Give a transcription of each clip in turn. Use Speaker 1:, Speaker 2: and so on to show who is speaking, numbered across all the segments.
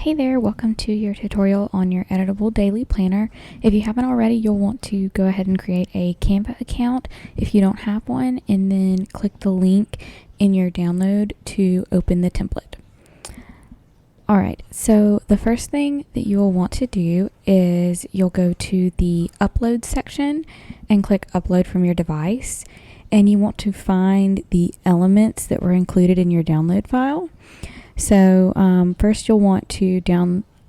Speaker 1: Hey there, welcome to your tutorial on your Editable Daily Planner. If you haven't already, you'll want to go ahead and create a Canva account if you don't have one, and then click the link in your download to open the template. Alright, so the first thing that you'll want to do is you'll go to the Upload section and click Upload from your device, and you want to find the elements that were included in your download file. So first you'll want to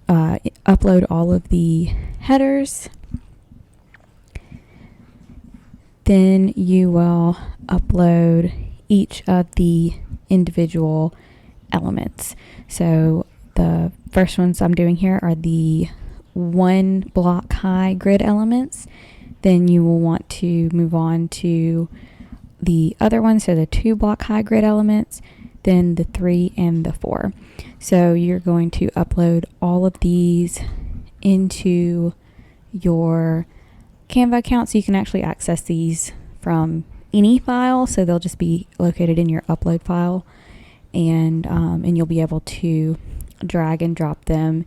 Speaker 1: upload all of the headers. Then you will upload each of the individual elements. So the first ones I'm doing here are the 1 block high grid elements. Then you will want to move on to the other ones, so the 2 block high grid elements, then the 3 and the 4. So you're going to upload all of these into your Canva account, so you can actually access these from any file. So they'll just be located in your upload file, and you'll be able to drag and drop them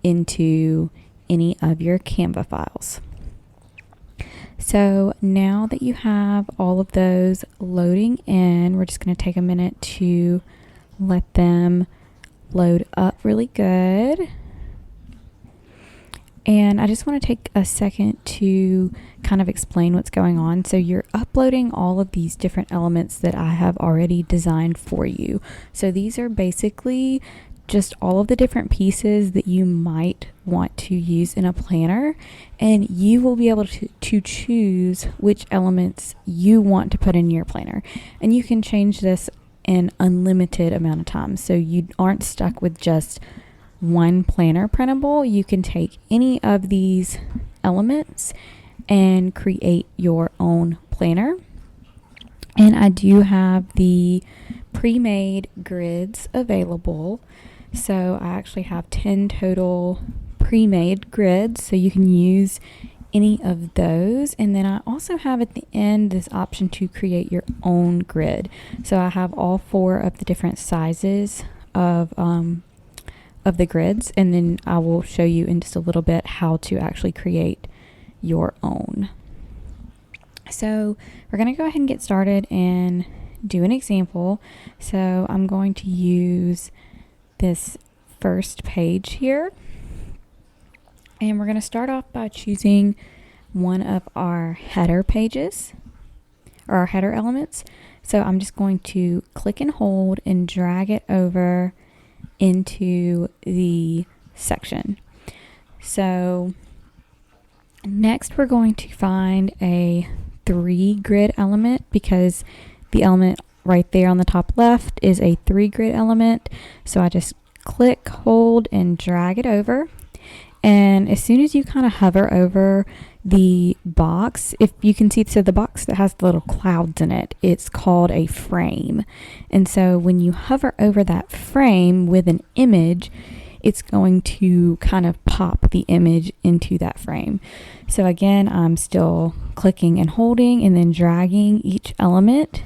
Speaker 1: into any of your Canva files. So now that you have all of those loading in, we're just going to take a minute to let them load up really good. And I just want to take a second to kind of explain what's going on. So you're uploading all of these different elements that I have already designed for you. So these are basically just all of the different pieces that you might want to use in a planner, and you will be able to choose which elements you want to put in your planner. And you can change this an unlimited amount of times, so you aren't stuck with just one planner printable. You can take any of these elements and create your own planner. And I do have the pre-made grids available. So I actually have 10 total pre-made grids, so you can use any of those. And then I also have at the end this option to create your own grid. So I have all 4 of the different sizes of the grids, and then I will show you in just a little bit how to actually create your own. So we're going to go ahead and get started and do an example. So I'm going to use this first page here, and we're going to start off by choosing one of our header pages or our header elements. So I'm just going to click and hold and drag it over into the section. So next we're going to find a 3 grid element, because the element right there on the top left is a 3 grid element. So I just click, hold, and drag it over. And as soon as you kind of hover over the box, if you can see, so the box that has the little clouds in it, it's called a frame. And so when you hover over that frame with an image, it's going to kind of pop the image into that frame. So again, I'm still clicking and holding and then dragging each element,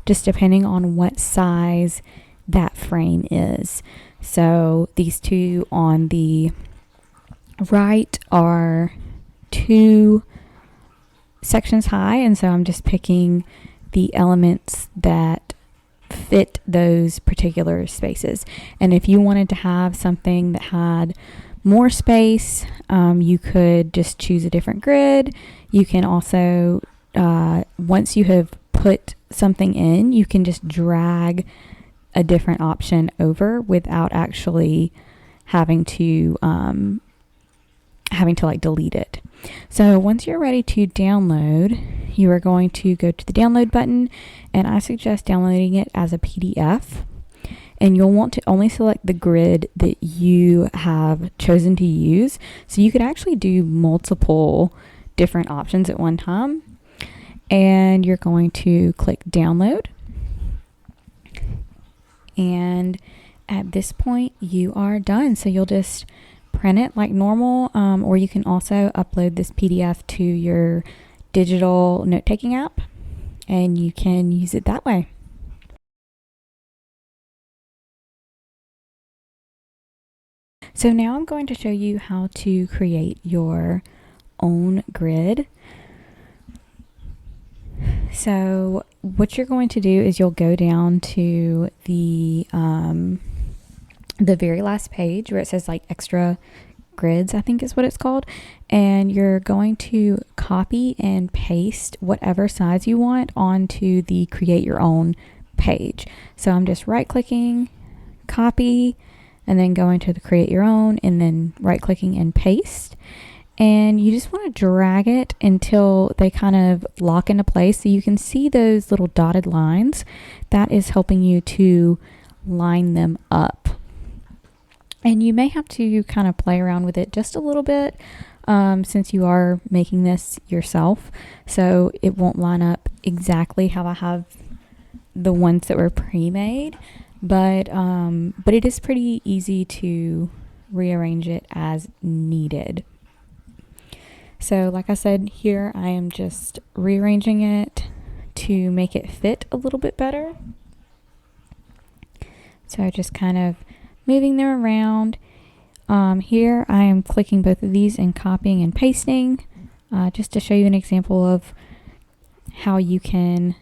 Speaker 1: just depending on what size that frame is. So these 2 on the right are 2 sections high, and so I'm just picking the elements that fit those particular spaces. And if you wanted to have something that had more space, you could just choose a different grid. You can also, once you have put something in, you can just drag a different option over without actually having to like delete it. So once you're ready to download, you are going to go to the download button, and I suggest downloading it as a PDF. And you'll want to only select the grid that you have chosen to use. So you could actually do multiple different options at one time. And you're going to click download. And at this point you are done. So you'll just print it like normal, or you can also upload this PDF to your digital note-taking app, and you can use it that way. So now I'm going to show you how to create your own grid. So what you're going to do is you'll go down to the very last page where it says like extra grids, I think is what it's called, and you're going to copy and paste whatever size you want onto the create your own page. So I'm just right clicking, copy, and then going to the create your own, and then right clicking and paste. And you just want to drag it until they kind of lock into place. So you can see those little dotted lines. That is helping you to line them up. And you may have to kind of play around with it just a little bit since you are making this yourself. So it won't line up exactly how I have the ones that were pre-made. But it is pretty easy to rearrange it as needed. So like I said, here I am just rearranging it to make it fit a little bit better. So just kind of moving them around. Here I am clicking both of these and copying and pasting just to show you an example of how you can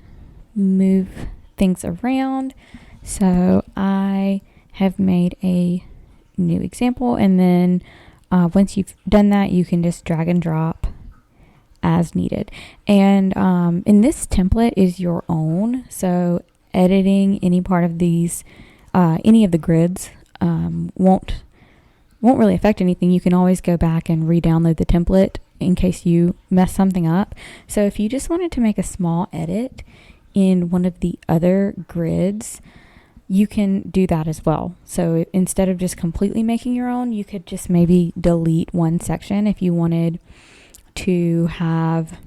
Speaker 1: move things around. So I have made a new example, and then once you've done that, you can just drag and drop as needed. And in this template is your own, so editing any part of these, any of the grids won't really affect anything. You can always go back and re-download the template in case you mess something up. So if you just wanted to make a small edit in one of the other grids, you can do that as well. So instead of just completely making your own, you could just maybe delete one section if you wanted to have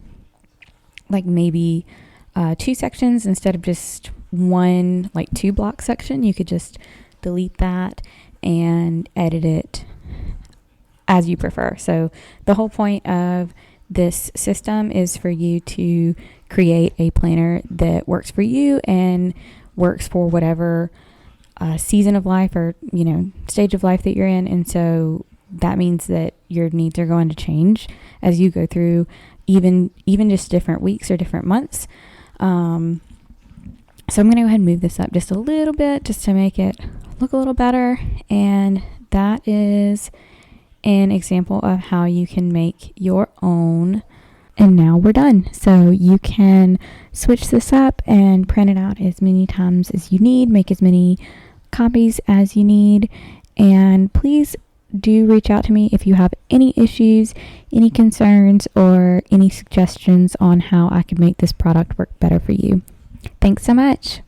Speaker 1: like maybe 2 sections instead of just one, like 2 block section. You could just delete that and edit it as you prefer. So the whole point of this system is for you to create a planner that works for you and works for whatever season of life or stage of life that you're in. And so that means that your needs are going to change as you go through even just different weeks or different months. So I'm going to go ahead and move this up just a little bit just to make it look a little better. And that is an example of how you can make your own. And now we're done. So you can switch this up and print it out as many times as you need, make as many copies as you need. And please do reach out to me if you have any issues, any concerns, or any suggestions on how I could make this product work better for you. Thanks so much.